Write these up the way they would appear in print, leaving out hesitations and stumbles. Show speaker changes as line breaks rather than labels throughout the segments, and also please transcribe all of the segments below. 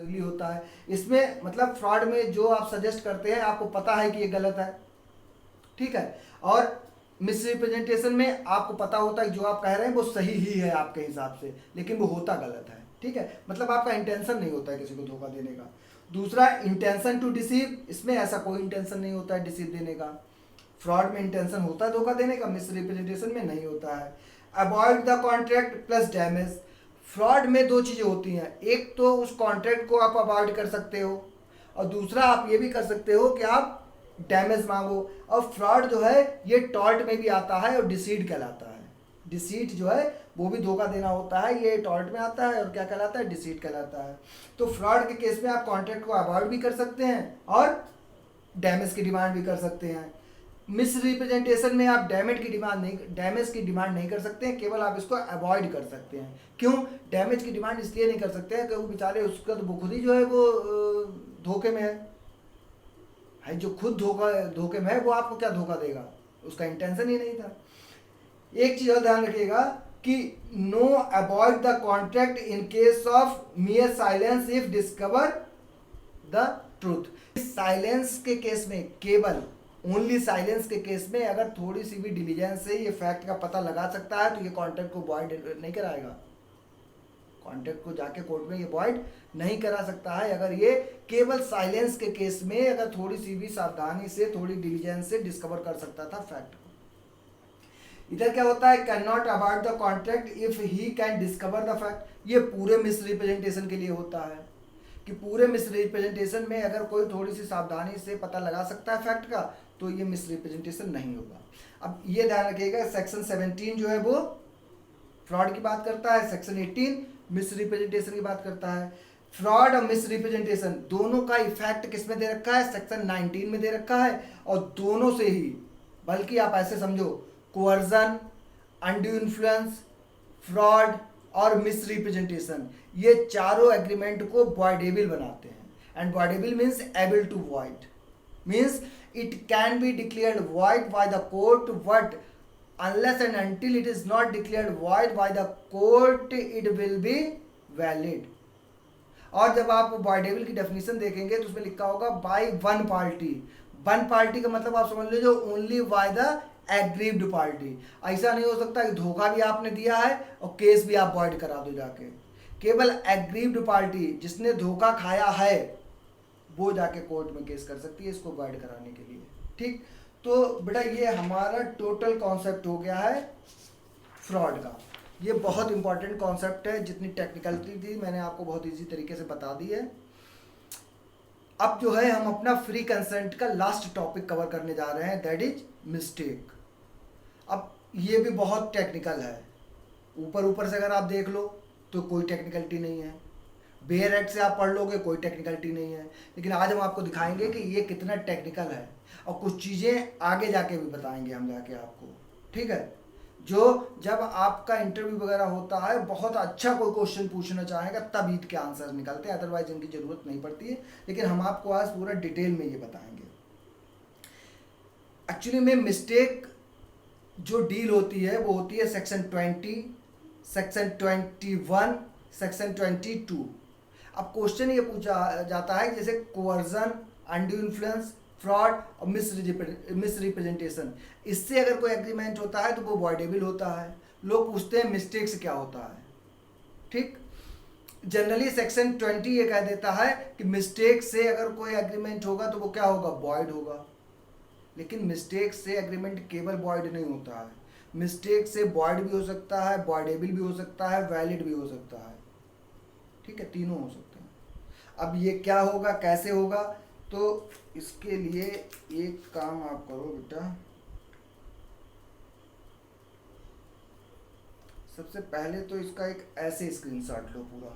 ugly होता है। इसमें मतलब फ्रॉड में जो आप सजेस्ट करते हैं आपको पता है कि ये गलत है, ठीक है, और मिसरिप्रेजेंटेशन में आपको पता होता है कि जो आप कह रहे हैं वो सही ही है आपके हिसाब से, लेकिन वो होता गलत है, ठीक है, मतलब आपका इंटेंशन नहीं होता है किसी को धोखा देने का। दूसरा, इंटेंशन टू डिसीव, इसमें ऐसा कोई इंटेंशन नहीं होता है डिसीव देने का। फ्रॉड में इंटेंशन होता है धोखा देने का, मिसरिप्रेजेंटेशन में नहीं होता है। Avoid the contract plus damage, fraud में दो चीज़ें होती हैं, एक तो उस कॉन्ट्रैक्ट को आप अवॉइड कर सकते हो, और दूसरा आप ये भी कर सकते हो कि आप डैमेज मांगो। और फ्रॉड जो है ये टॉर्ट में भी आता है और डिसीट कहलाता है। डिसीट जो है वो भी धोखा देना होता है, ये टॉर्ट में आता है और क्या कहलाता है, डिसीट कहलाता है। तो फ्रॉड के केस में आप कॉन्ट्रैक्ट को अवॉइड भी कर सकते हैं और डैमेज की डिमांड भी कर सकते हैं। मिसरिप्रेजेंटेशन में आप डैमेज की डिमांड नहीं कर सकते हैं, केवल आप इसको अवॉइड कर सकते हैं। क्यों डैमेज की डिमांड इसलिए नहीं कर सकते हैं कि वो बेचारे उसका तो खुद ही जो है वो धोखे में है, जो खुद धोखे में है वो आपको क्या धोखा देगा, उसका इंटेंशन ही नहीं था। एक चीज और ध्यान रखिएगा कि no avoid the contract in case of mere silence if discover the truth. Silence के केस में, केवल ओनली साइलेंस के केस में अगर थोड़ी सी भी डिलीजेंस से ये फैक्ट का पता लगा सकता है तो ये कॉन्ट्रैक्ट को वॉइड नहीं कराएगा, कॉन्ट्रैक्ट को जाके कोर्ट में ये वॉइड नहीं करा सकता है अगर ये केवल साइलेंस के केस में अगर थोड़ी सी भी सावधानी से, थोड़ी डिलीजेंस से डिस्कवर कर सकता था फैक्ट को। इधर क्या होता है, can not avoid the contract if he can discover the fact, ये पूरे मिसरिप्रेजेंटेशन के लिए होता है कि पूरे मिसरिप्रेजेंटेशन में अगर कोई थोड़ी सी सावधानी से पता लगा सकता है फैक्ट का तो ये मिसरिप्रेजेंटेशन नहीं होगा। अब ये ध्यान रखिएगा, सेक्शन 17 जो है वो फ्रॉड की बात करता है, सेक्शन 18 मिसरिप्रेजेंटेशन की बात करता है। फ्रॉड और मिसरिप्रेजेंटेशन दोनों का इफेक्ट किस में दे रखा है, सेक्शन 19 में दे रखा है, और दोनों से ही, बल्कि आप ऐसे समझो, कोअर्जन, अनड्यू इन्फ्लुएंस, फ्रॉड और मिसरिप्रेजेंटेशन, ये चारों एग्रीमेंट को वॉइडेबल बनाते हैं। And voidable means able to void, means it can be declared void by the court, but unless and until it is not declared void by the court it will be valid। और जब आप voidable की definition देखेंगे तो उसमें लिखा होगा by one party. One party का मतलब आप समझ लीजिए only by the aggrieved party. ऐसा नहीं हो सकता कि धोखा भी आपने दिया है और केस भी आप वॉइड करा दो जाके। केवल एग्रीव्ड पार्टी जिसने धोखा खाया है वो जाके कोर्ट में केस कर सकती है इसको वॉइड कराने के लिए, ठीक। तो बेटा ये हमारा टोटल कॉन्सेप्ट हो गया है फ्रॉड का। ये बहुत इंपॉर्टेंट कॉन्सेप्ट है, जितनी टेक्निकलिटी थी मैंने आपको बहुत इजी तरीके से बता दी है। अब जो है हम अपना फ्री कंसेंट का लास्ट टॉपिक कवर करने जा रहे हैं, दैट इज मिस्टेक। अब ये भी बहुत टेक्निकल है, ऊपर ऊपर से अगर आप देख लो तो कोई टेक्निकलिटी नहीं है, बेयर एक्ट से आप पढ़ लोगे कोई टेक्निकलिटी नहीं है, लेकिन आज हम आपको दिखाएंगे कि ये कितना टेक्निकल है और कुछ चीज़ें आगे जाके भी बताएंगे हम जाके आपको, ठीक है। जो जब आपका इंटरव्यू वगैरह होता है बहुत अच्छा कोई क्वेश्चन पूछना चाहेगा तब ईद के आंसर निकलते हैं, अदरवाइज इनकी ज़रूरत नहीं पड़ती है, लेकिन हम आपको आज पूरा डिटेल में ये बताएंगे। एक्चुअली में मिस्टेक जो डील होती है वो होती है सेक्शन 20, सेक्शन 21, सेक्शन 22। अब क्वेश्चन ये पूछा जाता है जैसे कोअर्जन, अनड्यू इन्फ्लुएंस, फ्रॉड और मिसरिप्रेजेंटेशन, इससे अगर कोई एग्रीमेंट होता है तो वो वॉइडेबल होता है। लोग पूछते हैं मिस्टेक से क्या होता है, ठीक। जनरली सेक्शन 20 ये कह देता है कि मिस्टेक से अगर कोई एग्रीमेंट होगा तो वो क्या होगा, वॉइड होगा। लेकिन मिस्टेक से एग्रीमेंट केवल वॉइड नहीं होता है, मिस्टेक से वॉइड भी हो सकता है, वॉइडेबल भी हो सकता है, वैलिड भी हो सकता है, ठीक है, तीनों हो सकते हैं। अब ये क्या होगा, कैसे होगा, तो इसके लिए एक काम आप करो बेटा, सबसे पहले तो इसका एक ऐसे स्क्रीनशॉट लो पूरा,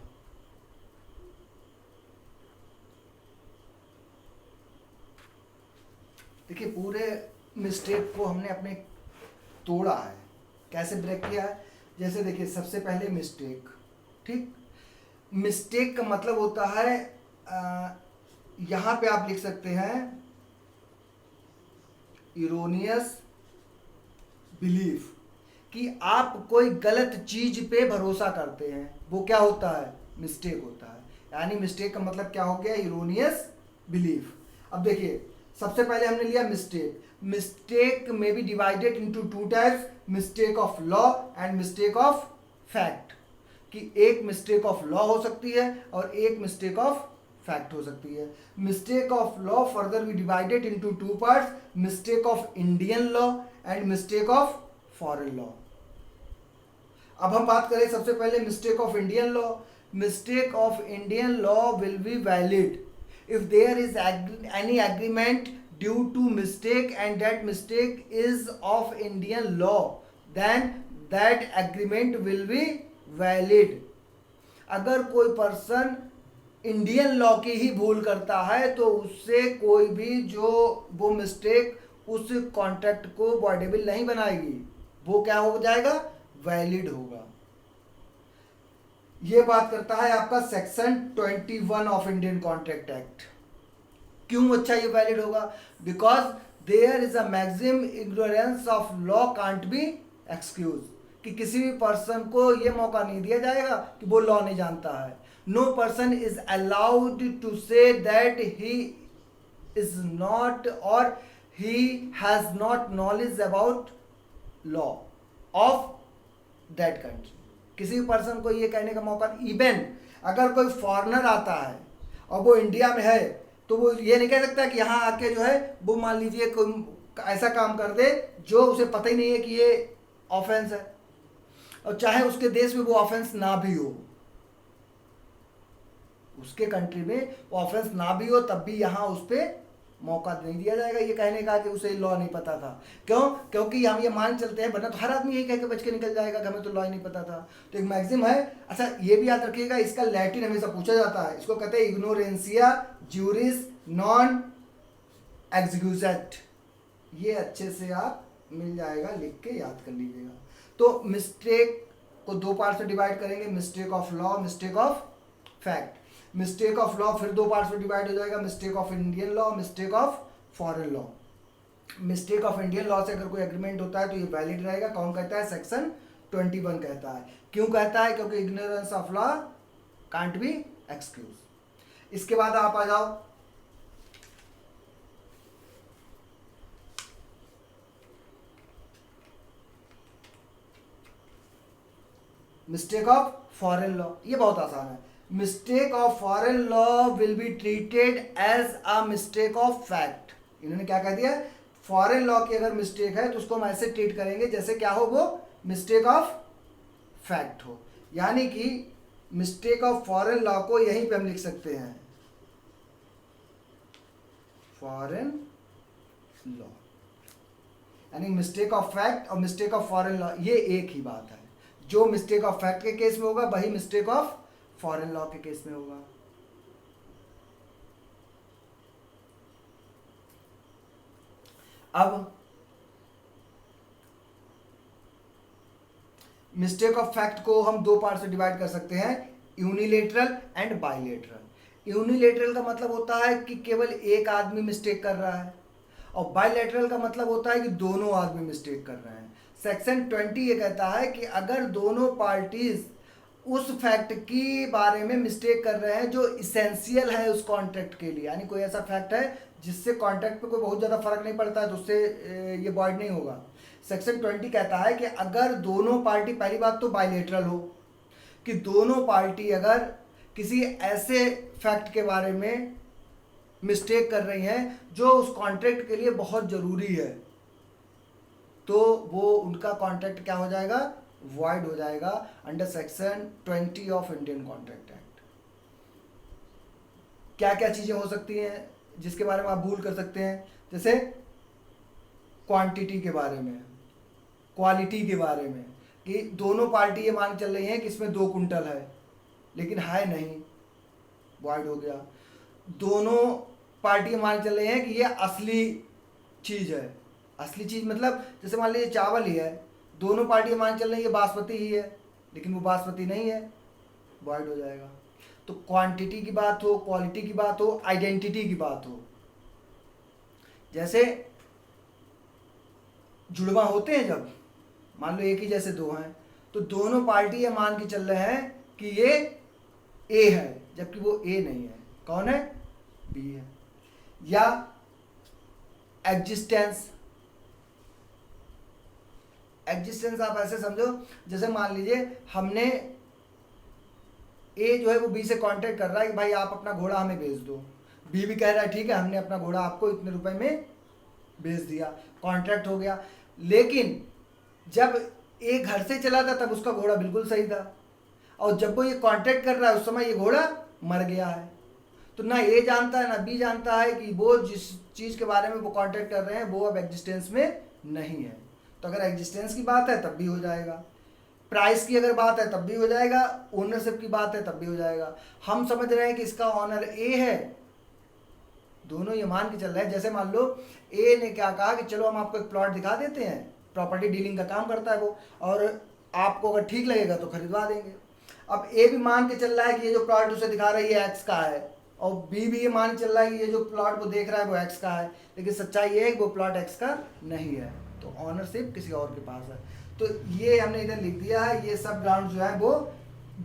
देखिए पूरे मिस्टेक को हमने अपने तोड़ा है, कैसे ब्रेक किया है। जैसे देखिए सबसे पहले मिस्टेक, ठीक। मिस्टेक का मतलब होता है यहाँ पे आप लिख सकते हैं इरोनियस बिलीफ, कि आप कोई गलत चीज पे भरोसा करते हैं, वो क्या होता है, मिस्टेक होता है। यानी मिस्टेक का मतलब क्या हो गया, इरोनियस बिलीफ। अब देखिए सबसे पहले हमने लिया मिस्टेक। मिस्टेक में be divided into two types, mistake of law and mistake of fact. कि एक मिस्टेक ऑफ लॉ हो सकती है और एक मिस्टेक ऑफ फैक्ट हो सकती है। Mistake of law further be divided into two parts, mistake of Indian law and mistake of foreign law. अब हम बात करें सबसे पहले mistake of Indian law. Mistake of Indian law will be valid if there is any agreement due to mistake and that mistake is of Indian law, then that agreement will be valid। अगर कोई person Indian law की ही भूल करता है तो उससे कोई भी जो वो मिस्टेक उस कॉन्ट्रैक्ट को वॉइडेबल नहीं बनाएगी, वो क्या हो जाएगा, वैलिड होगा। ये बात करता है आपका section 21 of Indian contract act. क्यों अच्छा ये वैलिड होगा, because there is a maxim ignorance of law can't be excuse. कि किसी भी पर्सन को ये मौका नहीं दिया जाएगा कि वो लॉ नहीं जानता है। No person is allowed to say that he is not और he has not knowledge about law of that country. किसी भी पर्सन को ये कहने का मौका, इवन अगर कोई फॉरेनर आता है और वो इंडिया में है तो वो ये नहीं कह सकता कि यहाँ आके जो है वो मान लीजिए कोई ऐसा काम कर दे जो उसे पता ही नहीं है कि ये ऑफेंस है, और चाहे उसके देश में वो ऑफेंस ना भी हो, उसके कंट्री में वो ऑफेंस ना भी हो तब भी यहाँ उस पर मौका नहीं दिया जाएगा ये कहने का कि उसे लॉ नहीं पता था। क्यों, क्योंकि हम ये मान चलते हैं, वरना तो हर आदमी यही कह के बच के निकल जाएगा कि हमें तो लॉ ही नहीं पता था। तो एक मैक्सिम है। अच्छा ये भी याद रखिएगा, इसका लैटिन हमेशा पूछा जाता है, इसको कहते हैं इग्नोरेंसिया ज्यूरिस नॉन एग्जीक्यूजेट। ये अच्छे से आप मिल जाएगा, लिख के याद कर लीजिएगा। तो मिस्टेक को दो पार्ट से डिवाइड करेंगे, mistake of law, mistake of fact. Mistake of law फिर दो पार्ट्स में डिवाइड हो जाएगा, mistake of Indian law, mistake of foreign law. Mistake of Indian law से अगर कोई एग्रीमेंट होता है तो ये वैलिड रहेगा। कौन कहता है, सेक्शन 21 कहता है। क्यों कहता है, क्योंकि ignorance of law can't be excuse. इसके बाद आप आ जाओ मिस्टेक ऑफ फॉरेन लॉ। ये बहुत आसान है। Mistake of foreign law will be treated as a mistake of fact. इन्होंने क्या कह दिया, फॉरेन लॉ की अगर मिस्टेक है तो उसको हम ऐसे ट्रीट करेंगे जैसे क्या हो, वो मिस्टेक ऑफ फैक्ट हो। यानी कि मिस्टेक ऑफ फॉरेन लॉ को यहीं पे हम लिख सकते हैं, फॉरेन लॉ। यानी मिस्टेक ऑफ फैक्ट और मिस्टेक ऑफ फॉरेन लॉ ये एक ही बात है। जो मिस्टेक ऑफ फैक्ट के केस में होगा वही मिस्टेक ऑफ फॉरेन लॉ के केस में होगा। अब मिस्टेक ऑफ फैक्ट को हम दो पार्ट से डिवाइड कर सकते हैं, यूनिलेटरल एंड बाइलेटरल। यूनिलेटरल का मतलब होता है कि केवल एक आदमी मिस्टेक कर रहा है, और बाइलेटरल का मतलब होता है कि दोनों आदमी मिस्टेक कर रहे हैं। सेक्शन 20 ये कहता है कि अगर दोनों पार्टीज उस फैक्ट की बारे में मिस्टेक कर रहे हैं जो इसेंशियल है उस कॉन्ट्रैक्ट के लिए, यानी कोई ऐसा फैक्ट है जिससे कॉन्ट्रैक्ट पे कोई बहुत ज़्यादा फर्क नहीं पड़ता है तो उससे ये वॉइड नहीं होगा। सेक्शन 20 कहता है कि अगर दोनों पार्टी, पहली बात तो बाइलेटरल हो, कि दोनों पार्टी अगर किसी ऐसे फैक्ट के बारे में मिस्टेक कर रही हैं जो उस कॉन्ट्रैक्ट के लिए बहुत ज़रूरी है, तो वो उनका कॉन्ट्रैक्ट क्या हो जाएगा, वॉइड हो जाएगा under section 20 of Indian contract act. क्या क्या चीज़ें हो सकती हैं जिसके बारे में आप भूल कर सकते हैं, जैसे क्वांटिटी के बारे में, क्वालिटी के बारे में, कि दोनों पार्टी ये मान चल रही हैं कि इसमें 2 कुंटल है लेकिन है नहीं, वॉइड हो गया। दोनों पार्टी मान चल रही हैं कि ये असली चीज़ है। असली चीज़ मतलब जैसे मान लीजिए चावल ही है, दोनों पार्टी मान चल रही है बासमती ही है लेकिन वो बासमती नहीं है, वॉइड हो जाएगा। तो क्वांटिटी की बात हो, क्वालिटी की बात हो, आइडेंटिटी की बात हो, जैसे जुड़वा होते हैं, जब मान लो एक ही जैसे दो हैं तो दोनों पार्टी ये मान के चल रहे हैं कि ये ए है, जबकि वो ए नहीं है। कौन है? बी है। या एग्जिस्टेंस, एग्जिस्टेंस आप ऐसे समझो, जैसे मान लीजिए हमने ए जो है वो बी से कांटेक्ट कर रहा है कि भाई आप अपना घोड़ा हमें भेज दो, बी भी कह रहा है ठीक है हमने अपना घोड़ा आपको इतने रुपए में भेज दिया, कॉन्ट्रैक्ट हो गया। लेकिन जब ए घर से चला था तब उसका घोड़ा बिल्कुल सही था, और जब वो ये कांटेक्ट कर रहा है उस समय ये घोड़ा मर गया है। तो ना ए जानता है ना बी जानता है कि वो जिस चीज़ के बारे में वो कांटेक्ट कर रहे हैं वो अब एग्जिस्टेंस में नहीं है। तो अगर एग्जिस्टेंस की बात है तब भी हो जाएगा, प्राइस की अगर बात है तब भी हो जाएगा, ओनरशिप की बात है तब भी हो जाएगा। हम समझ रहे हैं कि इसका ऑनर ए है, दोनों ये मान के चल रहे हैं। जैसे मान लो ए ने क्या कहा कि चलो हम आपको एक प्लॉट दिखा देते हैं, प्रॉपर्टी डीलिंग का काम करता है वो, और आपको अगर ठीक लगेगा तो खरीदवा देंगे। अब ए भी मान के चल रहा है कि ये जो प्लॉट उसे दिखा रही है एक्स का है, और बी भी ये मान के चल रहा है कि ये जो प्लॉट वो देख रहा है वो एक्स का है, लेकिन सच्चाई ये है कि वो प्लॉट एक्स का नहीं है, तो ऑनरशिप किसी और के पास है। तो ये हमने इधर लिख दिया है, ये सब ग्राउंड जो है वो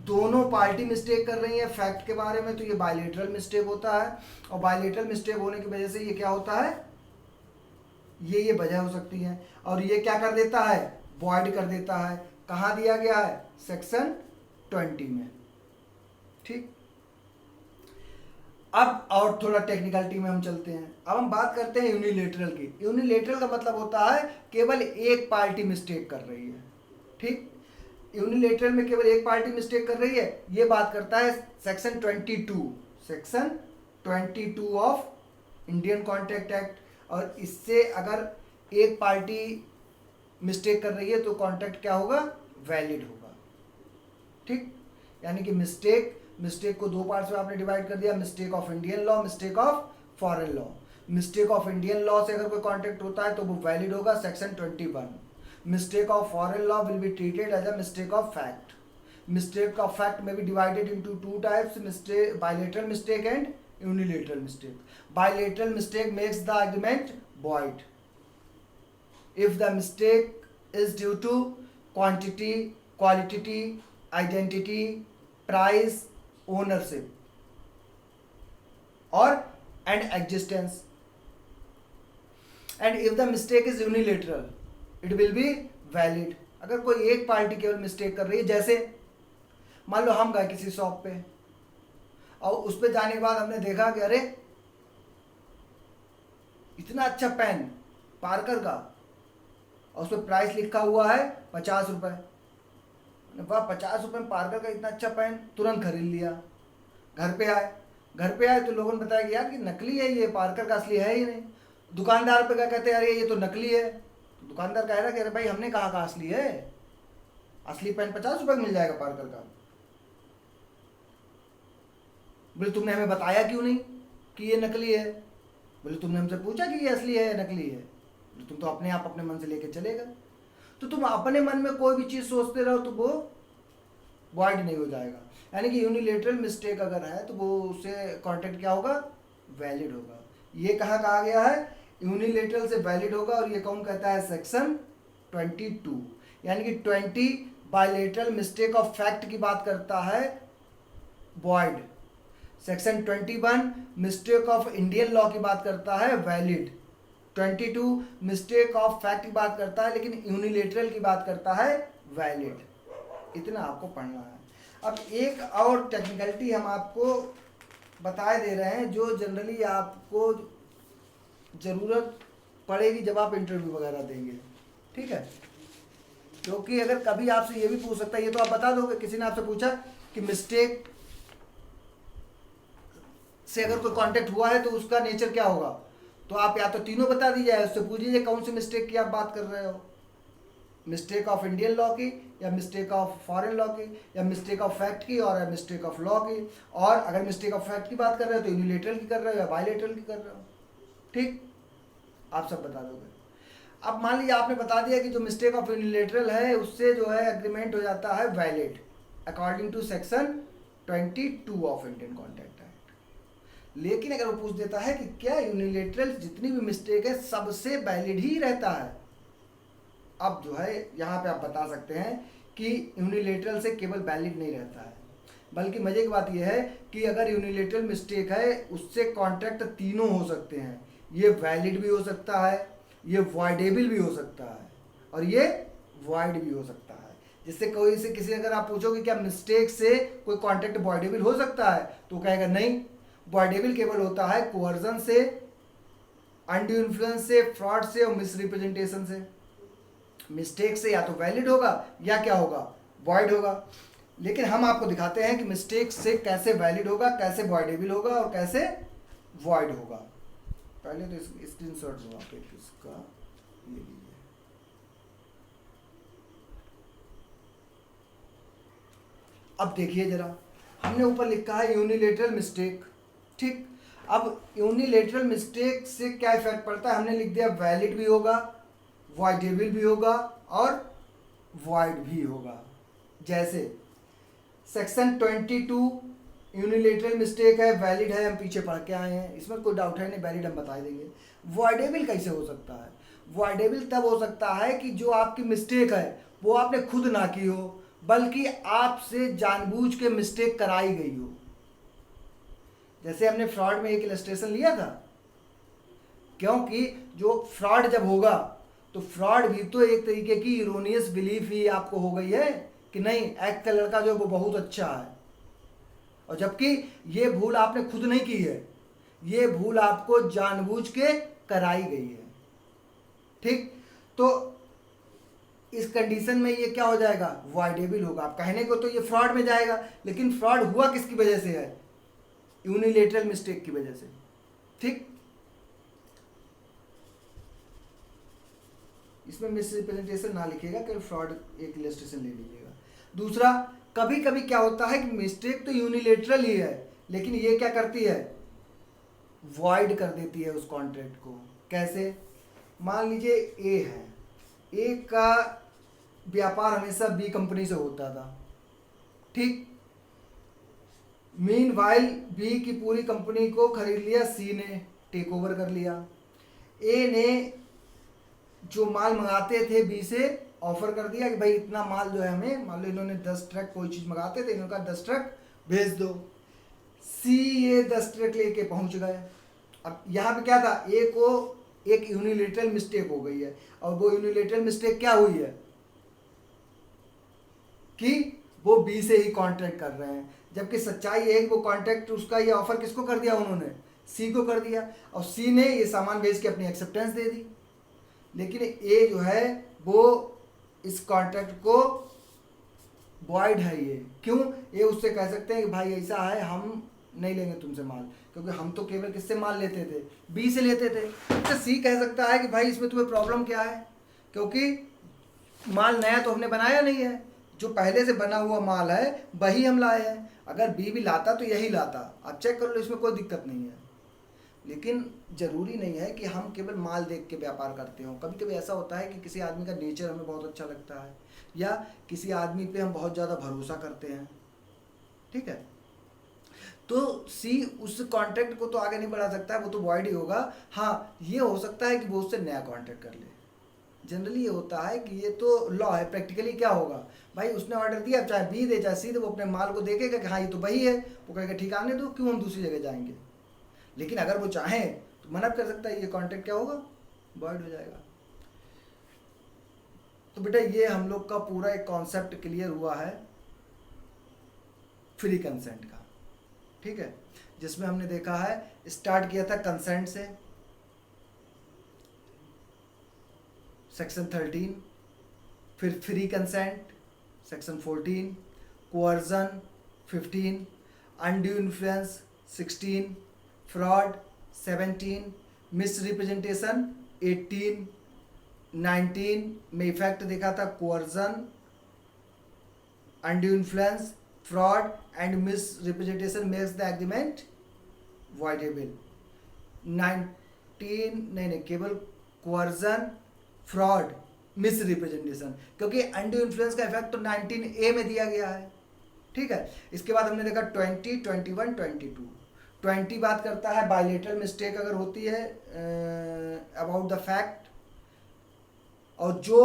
दोनों पार्टी मिस्टेक कर रही है फैक्ट के बारे में, तो ये बायलेटरल मिस्टेक होता है। और बायलेटरल मिस्टेक होने की वजह से ये क्या होता है, ये वजह हो सकती है, और ये क्या कर देता है, वॉइड कर देता है। कहाँ दिया गया है? सेक्शन 20 में। ठीक, अब और थोड़ा टेक्निकलिटी में हम चलते हैं। अब हम बात करते हैं यूनिलेटरल की। यूनिलेटरल का मतलब होता है केवल एक पार्टी मिस्टेक कर रही है। ठीक, यूनिलेटरल में केवल एक पार्टी मिस्टेक कर रही है, ये बात करता है section 22, section 22 of Indian contract act. और इससे अगर एक पार्टी मिस्टेक कर रही है तो कॉन्ट्रैक्ट क्या होगा? वैलिड होगा। ठीक, यानी कि मिस्टेक को दो पार्ट्स में आपने डिवाइड कर दिया, mistake of Indian law, mistake of foreign law. Mistake of Indian law से अगर कोई कॉन्ट्रैक्ट होता है तो वो वैलिड होगा, section 21। Mistake of foreign law will be treated as a mistake of fact. Mistake of fact में be divided into two types, mistake bilateral mistake and unilateral mistake. Bilateral mistake makes the agreement void if the mistake is due to quantity, quality, identity, price, ownership or and existence, and if the mistake is unilateral it will be valid। अगर कोई एक party केवल mistake कर रही है, जैसे मान लो हम गए किसी शॉप पे और उस पे जाने के बाद हमने देखा कि अरे इतना अच्छा पेन पार्कर का, और उस पर प्राइस लिखा हुआ है 50 रुपये। वाह, 50 रुपये में पार्कर का इतना अच्छा पेन, तुरंत खरीद लिया। घर पे आए तो लोगों ने बताया कि यार कि नकली है, ये पार्कर का असली है ही नहीं। दुकानदार पे क्या कहते हैं, अरे ये तो नकली है। तो दुकानदार कह रहा है कि अरे भाई हमने कहा का असली है, असली पेन 50 रुपये का मिल जाएगा पार्कर का। बोले तुमने हमें बताया क्यों नहीं कि ये नकली है? बोले तुमने हमसे पूछा कि ये असली है या नकली है? बोले तुम तो अपने आप अपने मन से लेके चले गए। तो तुम अपने मन में कोई भी चीज़ सोचते रहो तो वो वॉइड नहीं हो जाएगा। यानी कि यूनिलेटरल मिस्टेक अगर है तो वो उससे कॉन्ट्रैक्ट क्या होगा? वैलिड होगा। ये कहा गया है? यूनिलेटरल से वैलिड होगा। और ये कौन कहता है? सेक्शन 22। यानी कि 20 बायलेटरल मिस्टेक ऑफ फैक्ट की बात करता है, void. Section 21 mistake of Indian law की बात करता है, वैलिड। 22 मिस्टेक ऑफ फैक्ट की बात करता है लेकिन यूनिलेटरल की बात करता है, वैलिड। इतना आपको पढ़ना है। अब एक और टेक्निकलिटी हम आपको बताए दे रहे हैं जो जनरली आपको ज़रूरत पड़ेगी जब आप इंटरव्यू वगैरह देंगे। ठीक है, क्योंकि अगर कभी आपसे ये भी पूछ सकता है, ये तो आप बता दोगे, किसी ने आपसे पूछा कि मिस्टेक से अगर कोई कांटेक्ट हुआ है तो उसका नेचर क्या होगा, तो आप या तो तीनों बता दीजिए, उससे पूछिए कौन सी मिस्टेक की आप बात कर रहे हो, मिस्टेक ऑफ इंडियन लॉ की, या मिस्टेक ऑफ फॉरेन लॉ की, या मिस्टेक ऑफ फैक्ट की, और मिस्टेक ऑफ लॉ की। और अगर मिस्टेक ऑफ फैक्ट की बात कर रहे हो तो यूनिलेटरल की कर रहे हो या बायलेटरल की कर रहे हो। ठीक, आप सब बता दोगे। अब मान लीजिए आपने बता दिया कि जो मिस्टेक ऑफ यूनिलेटरल है उससे जो है एग्रीमेंट हो जाता है valid according to section 22 of Indian contract act. लेकिन अगर वो पूछ देता है कि क्या यूनिलेटरल जितनी भी मिस्टेक है सबसे वैलिड ही रहता है, अब जो है यहाँ पे आप बता सकते हैं कि यूनिलेटरल से केवल वैलिड नहीं रहता है, बल्कि मजे की बात यह है कि अगर यूनिलेटरल मिस्टेक है उससे कॉन्ट्रैक्ट तीनों हो सकते हैं। ये वैलिड भी हो सकता है, ये वॉइडेबल भी हो सकता है, और ये वॉइड भी हो सकता है। जिससे कोई से किसी अगर आप पूछोगे क्या मिस्टेक से कोई कॉन्ट्रैक्ट वॉइडेबल हो सकता है, तो कहेगा नहीं, वॉइडेबल केवल होता है कोवर्जन से, अनड्यू इन्फ्लुएंस से, फ्रॉड से और मिसरिप्रेजेंटेशन से। मिस्टेक से या तो वैलिड होगा या क्या होगा, वॉइड होगा। लेकिन हम आपको दिखाते हैं कि मिस्टेक से कैसे वैलिड होगा, कैसे वॉइडेबल होगा और कैसे वॉइड होगा। पहले तो स्क्रीनशॉट लो आप एक इसका, ये लीजिए। अब देखिए जरा, हमने ऊपर लिखा है यूनिलेटरल मिस्टेक, ठीक। अब यूनिलेटरल मिस्टेक से क्या इफेक्ट पड़ता है, हमने लिख दिया वैलिड भी होगा, वॉइडेबल भी होगा और वॉइड भी होगा। जैसे सेक्शन 22 यूनिलेटरल मिस्टेक है, वैलिड है, हम पीछे पढ़ के आए हैं, इसमें कोई डाउट है नहीं, वैलिड हम बता देंगे। वॉइडेबल कैसे हो सकता है, वॉइडेबल तब हो सकता है कि जो आपकी मिस्टेक है वो आपने खुद ना की हो, बल्कि आपसे जानबूझ के मिस्टेक कराई गई हो। जैसे हमने फ्रॉड में एक इलस्ट्रेशन लिया था, क्योंकि जो फ्रॉड जब होगा तो फ्रॉड भी तो एक तरीके की इरोनियस बिलीफ ही आपको हो गई है कि नहीं एक्ट का लड़का जो वो बहुत अच्छा है, और जबकि ये भूल आपने खुद नहीं की है, ये भूल आपको जानबूझ के कराई गई है, ठीक। तो इस कंडीशन में ये क्या हो जाएगा, वॉइडेबल होगा। आप कहने को तो ये फ्रॉड में जाएगा, लेकिन फ्रॉड हुआ किसकी वजह से है, यूनिलेटरल मिस्टेक की वजह से, ठीक। इसमें मिसरिप्रेजेंटेशन ना लिखिएगा, केवल फ्रॉड एक इलस्ट्रेशन ले लीजिएगा। दूसरा, कभी कभी क्या होता है कि मिस्टेक तो यूनिलेटरल ही है, लेकिन ये क्या करती है, वॉइड कर देती है उस कॉन्ट्रैक्ट को। कैसे, मान लीजिए ए है, ए का व्यापार हमेशा बी कंपनी से होता था, ठीक। मीनवाइल बी की पूरी कंपनी को खरीद लिया सी ने, टेक ओवर कर लिया। ए ने जो माल मंगाते थे बी से ऑफर कर दिया कि भाई इतना माल जो है हमें, मान लो इन्होंने 10 ट्रक कोई चीज़ मंगाते थे, इन्होंने कहा 10 ट्रक भेज दो। सी ये 10 ट्रक लेके पहुंच गए। अब यहाँ पे क्या था, ए को एक यूनिलेटरल मिस्टेक हो गई है, और वो यूनिलेटरल मिस्टेक क्या हुई है कि वो बी से ही कॉन्ट्रैक्ट कर रहे हैं, जबकि सच्चाई है कि वो कॉन्ट्रैक्ट उसका ये ऑफर किसको कर दिया, उन्होंने सी को कर दिया, और सी ने ये सामान भेज के अपनी एक्सेप्टेंस दे दी। लेकिन ए जो है वो इस कॉन्ट्रैक्ट को वॉइड है, ये क्यों, ये उससे कह सकते हैं कि भाई ऐसा है हम नहीं लेंगे तुमसे माल, क्योंकि हम तो केवल किससे माल लेते थे, बी से लेते थे। तो सी कह सकता है कि भाई इसमें तुम्हें प्रॉब्लम क्या है, क्योंकि माल नया तो हमने बनाया नहीं है, जो पहले से बना हुआ माल है वही हम लाए हैं। अगर बी भी लाता तो यही लाता, आप चेक कर लो, इसमें कोई दिक्कत नहीं है। लेकिन ज़रूरी नहीं है कि हम केवल माल देख के व्यापार करते हो। कभी कभी ऐसा होता है कि किसी आदमी का नेचर हमें बहुत अच्छा लगता है, या किसी आदमी पे हम बहुत ज़्यादा भरोसा करते हैं, ठीक है, तो सी उस कॉन्ट्रैक्ट को तो आगे नहीं बढ़ा सकता है, वो तो वॉइड ही होगा। हाँ, ये हो सकता है कि वो उससे नया कॉन्ट्रैक्ट कर ले। जनरली ये होता है कि ये तो लॉ है, प्रैक्टिकली क्या होगा, भाई उसने ऑर्डर दिया, चाहे बी दे चाहे सी दे, वो अपने माल को देखेगा कि हाँ ये तो वही है, वो कहेगा ठीक आने दो, क्यों हम दूसरी जगह जाएंगे। लेकिन अगर वो चाहें तो मना कर सकता है, ये कॉन्ट्रैक्ट क्या होगा, वॉइड हो जाएगा। तो बेटा ये हम लोग का पूरा एक कॉन्सेप्ट क्लियर हुआ है फ्री कंसेंट का, ठीक है, जिसमें हमने देखा है, स्टार्ट किया था कंसेंट से, सेक्शन 13, फिर free consent section 14, coercion 15, undue influence 16, fraud 17, misrepresentation 18, 19 में इफेक्ट देखा था coercion, undue influence, fraud and misrepresentation makes the agreement voidable. 19 नहीं केवल कोअर्जन, फ्रॉड, मिसरिप्रेजेंटेशन, क्योंकि अनड्यू इन्फ्लुएंस का इफेक्ट तो 19A में दिया गया है, ठीक है। इसके बाद हमने देखा 20, 21, 22। 20 बात करता है बायलेटरल मिस्टेक अगर होती है अबाउट द फैक्ट, और जो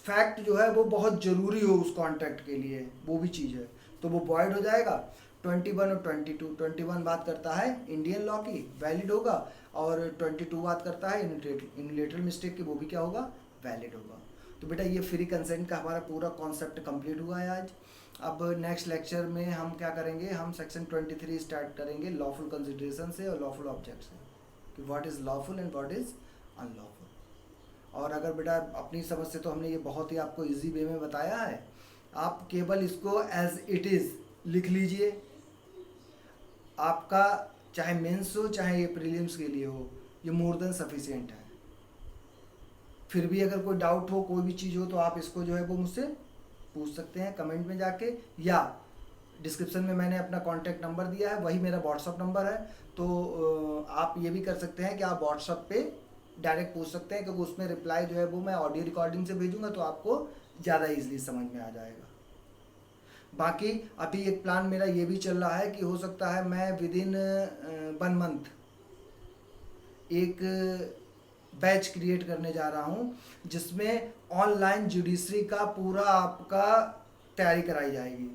फैक्ट जो है वो बहुत ज़रूरी हो उस कॉन्ट्रैक्ट के लिए, वो भी चीज़ है, तो वो वॉइड हो जाएगा। 21 और 22, 21 बात करता है इंडियन लॉ की, वैलिड होगा, और 22 बात करता है यूनिलेटरल मिस्टेक की, वो भी क्या होगा, वैलिड होगा। तो बेटा ये फ्री कंसेंट का हमारा पूरा कॉन्सेप्ट कंप्लीट हुआ है आज। अब नेक्स्ट लेक्चर में हम क्या करेंगे, हम सेक्शन 23 स्टार्ट करेंगे लॉफुल कंसिडरेशन से और लॉफुल ऑब्जेक्ट से, कि what is lawful and what is unlawful. और अगर बेटा अपनी समझ से तो हमने ये बहुत ही आपको इजी वे में बताया है, आप केवल इसको एज इट इज़ लिख लीजिए। आपका चाहे मेंस हो चाहे ये प्रीलिम्स के लिए हो, ये मोर देन सफिशिएंट है। फिर भी अगर कोई डाउट हो, कोई भी चीज़ हो, तो आप इसको जो है वो मुझसे पूछ सकते हैं कमेंट में जाके, या डिस्क्रिप्शन में मैंने अपना कॉन्टैक्ट नंबर दिया है, वही मेरा व्हाट्सअप नंबर है। तो आप ये भी कर सकते हैं कि आप व्हाट्सअप पे डायरेक्ट पूछ सकते हैं, क्योंकि उसमें रिप्लाई जो है वो मैं ऑडियो रिकॉर्डिंग से भेजूंगा, तो आपको ज़्यादा ईजिली समझ में आ जाएगा। बाकी अभी एक प्लान मेरा ये भी चल रहा है कि हो सकता है मैं विद इन 1 मंथ एक बैच क्रिएट करने जा रहा हूँ, जिसमें ऑनलाइन जुडिशरी का पूरा आपका तैयारी कराई जाएगी,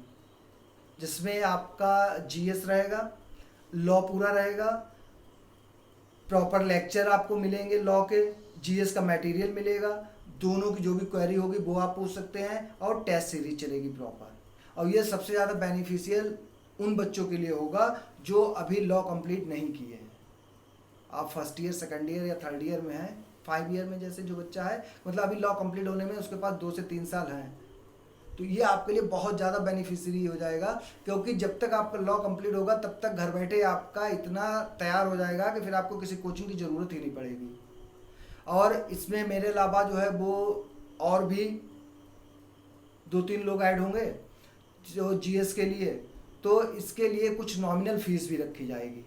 जिसमें आपका जीएस रहेगा, लॉ पूरा रहेगा, प्रॉपर लेक्चर आपको मिलेंगे लॉ के, जीएस का मटेरियल मिलेगा, दोनों की जो भी क्वेरी होगी वो आप पूछ सकते हैं, और टेस्ट सीरीज चलेगी प्रॉपर। और ये सबसे ज़्यादा बेनिफिशियल उन बच्चों के लिए होगा जो अभी लॉ कंप्लीट नहीं किए हैं। आप फर्स्ट ईयर, सेकंड ईयर या थर्ड ईयर में हैं, 5 ईयर में जैसे जो बच्चा है, मतलब अभी लॉ कंप्लीट होने में उसके पास 2 से 3 साल हैं, तो ये आपके लिए बहुत ज़्यादा बेनिफिशियरी हो जाएगा, क्योंकि जब तक आपका लॉ कंप्लीट होगा तब तक घर बैठे आपका इतना तैयार हो जाएगा कि फिर आपको किसी कोचिंग की ज़रूरत ही नहीं पड़ेगी। और इसमें मेरे अलावा जो है वो और भी 2-3 लोग ऐड होंगे जो जीएस के लिए, तो इसके लिए कुछ नॉमिनल फीस भी रखी जाएगी।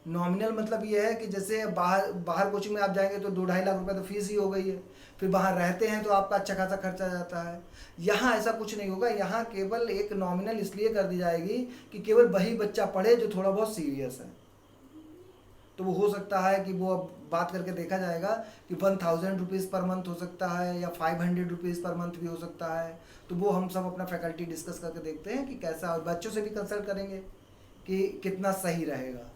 नॉमिनल मतलब ये है कि जैसे बाहर कोचिंग में आप जाएंगे तो 2-2.5 लाख रुपए तो फीस ही हो गई है, फिर बाहर रहते हैं तो आपका अच्छा खासा खर्चा जाता है। यहाँ ऐसा कुछ नहीं होगा, यहाँ केवल एक नॉमिनल इसलिए कर दी जाएगी कि केवल वही बच्चा पढ़े जो थोड़ा बहुत सीरियस है। तो वो हो सकता है कि वो अब बात करके देखा जाएगा कि 1000 रुपीज़ पर मंथ हो सकता है, या 500 रुपीज़ पर मंथ भी हो सकता है। तो वो हम सब अपना फैकल्टी डिस्कस करके देखते हैं कि कैसा, और बच्चों से भी कंसल्ट करेंगे कि कितना सही रहेगा।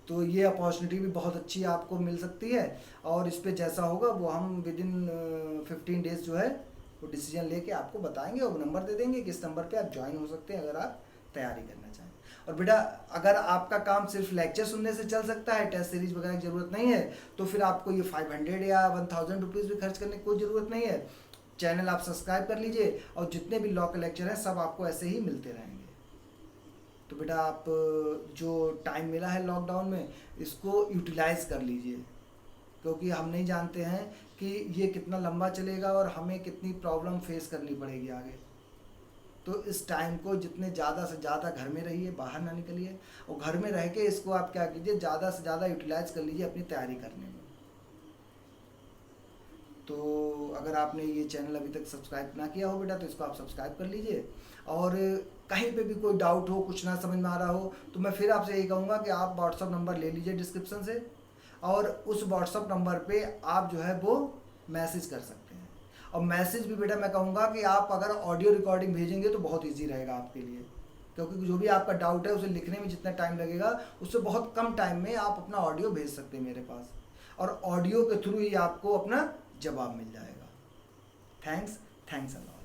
तो ये अपॉर्चुनिटी भी बहुत अच्छी आपको मिल सकती है, और इस पर जैसा होगा वो हम विद इन 15 डेज जो है वो डिसीजन लेके आपको बताएंगे, और नंबर दे देंगे कि इस नंबर पे आप ज्वाइन हो सकते हैं अगर आप तैयारी करना चाहें। और बेटा अगर आपका काम सिर्फ लेक्चर सुनने से चल सकता है, टेस्ट सीरीज वगैरह की ज़रूरत नहीं है, तो फिर आपको ये 500 या 1000 रुपीज़ भी खर्च करने की कोई ज़रूरत नहीं है। चैनल आप सब्सक्राइब कर लीजिए, और जितने भी लॉ के लेक्चर हैं सब आपको ऐसे ही मिलते रहेंगे। तो बेटा आप जो टाइम मिला है लॉकडाउन में, इसको यूटिलाइज कर लीजिए, क्योंकि हम नहीं जानते हैं कि ये कितना लंबा चलेगा और हमें कितनी प्रॉब्लम फेस करनी पड़ेगी आगे। तो इस टाइम को जितने ज़्यादा से ज़्यादा घर में रहिए, बाहर ना निकलिए, और घर में रह के इसको आप क्या कीजिए, ज़्यादा से ज़्यादा यूटिलाइज कर लीजिए अपनी तैयारी करने में। तो अगर आपने ये चैनल अभी तक सब्सक्राइब ना किया हो बेटा, तो इसको आप सब्सक्राइब कर लीजिए। और कहीं पे भी कोई डाउट हो, कुछ ना समझ में आ रहा हो, तो मैं फिर आपसे यही कहूँगा कि आप व्हाट्सअप नंबर ले लीजिए डिस्क्रिप्शन से, और उस व्हाट्सअप नंबर पे आप जो है वो मैसेज कर सकते हैं। और मैसेज भी बेटा मैं कहूँगा कि आप अगर ऑडियो रिकॉर्डिंग भेजेंगे तो बहुत ईजी रहेगा आपके लिए, क्योंकि जो भी आपका डाउट है उसे लिखने में जितना टाइम लगेगा उससे बहुत कम टाइम में आप अपना ऑडियो भेज सकते हैं मेरे पास, और ऑडियो के थ्रू ही आपको अपना जवाब मिल जाएगा। Thanks a lot.